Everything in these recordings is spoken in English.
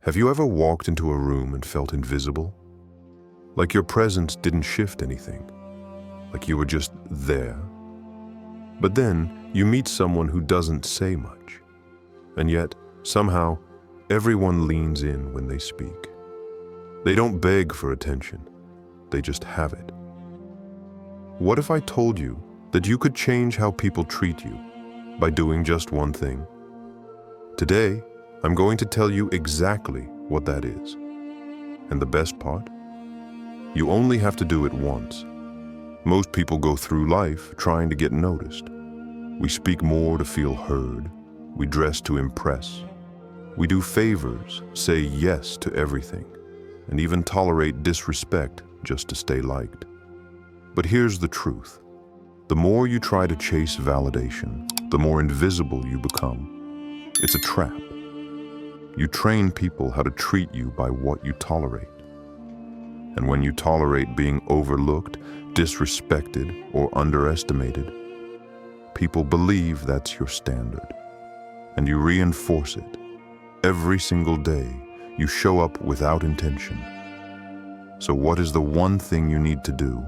Have you ever walked into a room and felt invisible? Like your presence didn't shift anything, like you were just there? But then you meet someone who doesn't say much, and yet somehow everyone leans in when they speak. They don't beg for attention, they just have it. What if I told you that you could change how people treat you by doing just one thing? Today, I'm going to tell you exactly what that is. And the best part? You only have to do it once. Most people go through life trying to get noticed. We speak more to feel heard. We dress to impress. We do favors, say yes to everything, and even tolerate disrespect just to stay liked. But here's the truth. The more you try to chase validation, the more invisible you become. It's a trap. You train people how to treat you by what you tolerate. And when you tolerate being overlooked, disrespected, or underestimated, people believe that's your standard. And you reinforce it. Every single day, you show up without intention. So what is the one thing you need to do?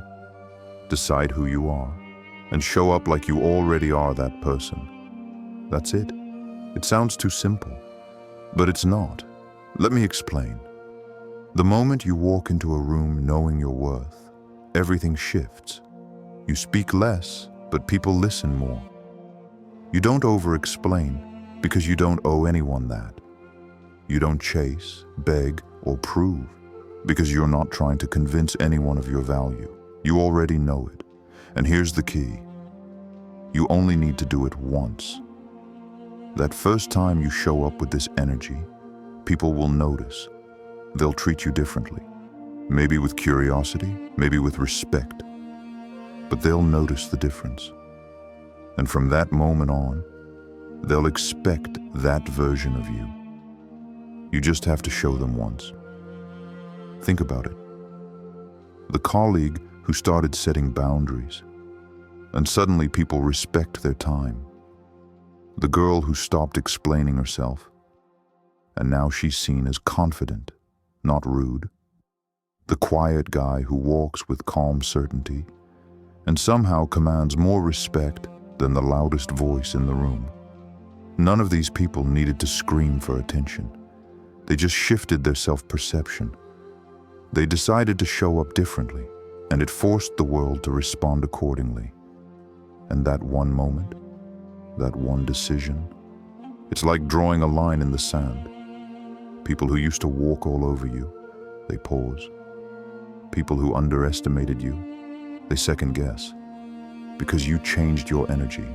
Decide who you are, and show up like you already are that person. That's it. It sounds too simple, but it's not. Let me explain. The moment you walk into a room knowing your worth, everything shifts. You speak less, but people listen more. You don't over-explain because you don't owe anyone that. You don't chase, beg, or prove because you're not trying to convince anyone of your value. You already know it. And here's the key. You only need to do it once. That first time you show up with this energy, people will notice. They'll treat you differently. Maybe with curiosity, maybe with respect. But they'll notice the difference. And from that moment on, they'll expect that version of you. You just have to show them once. Think about it. The colleague who started setting boundaries, and suddenly people respect their time. The girl who stopped explaining herself, and now she's seen as confident, not rude. The quiet guy who walks with calm certainty, and somehow commands more respect than the loudest voice in the room. None of these people needed to scream for attention. They just shifted their self-perception. They decided to show up differently, and it forced the world to respond accordingly. And that one moment, that one decision, it's like drawing a line in the sand. People who used to walk all over you, they pause. People who underestimated you, they second guess, because you changed your energy.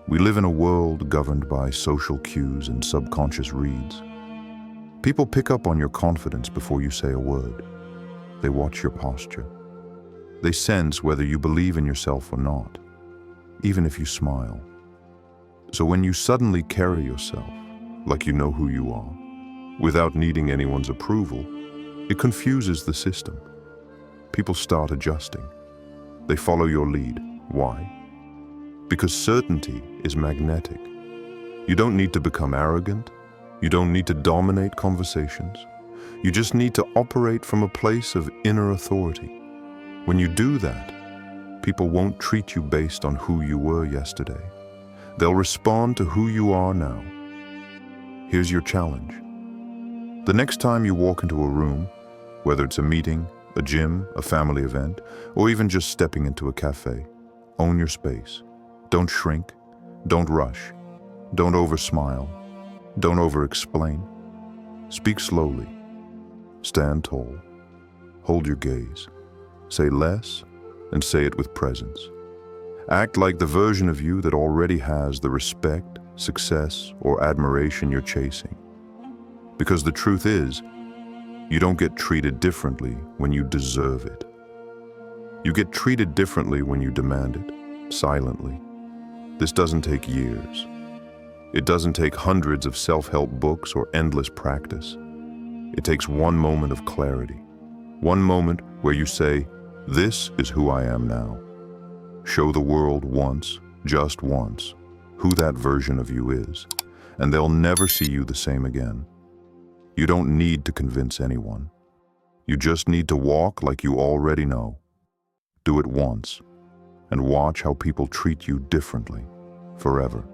We live in a world governed by social cues and subconscious reads. People pick up on your confidence before you say a word. They watch your posture. They sense whether you believe in yourself or not, even if you smile. So when you suddenly carry yourself like you know who you are, without needing anyone's approval, it confuses the system. People start adjusting. They follow your lead. Why? Because certainty is magnetic. You don't need to become arrogant. You don't need to dominate conversations. You just need to operate from a place of inner authority. When you do that, people won't treat you based on who you were yesterday. They'll respond to who you are now. Here's your challenge. The next time you walk into a room, whether it's a meeting, a gym, a family event, or even just stepping into a cafe, own your space. Don't shrink. Don't rush. Don't over-smile. Don't over-explain. Speak slowly. Stand tall. Hold your gaze. Say less, and say it with presence. Act like the version of you that already has the respect, success, or admiration you're chasing. Because the truth is, you don't get treated differently when you deserve it. You get treated differently when you demand it, silently. This doesn't take years. It doesn't take hundreds of self-help books or endless practice. It takes one moment of clarity. One moment where you say, "This is who I am now." Show the world once, just once, who that version of you is, and they'll never see you the same again. You don't need to convince anyone. You just need to walk like you already know. Do it once, and watch how people treat you differently forever.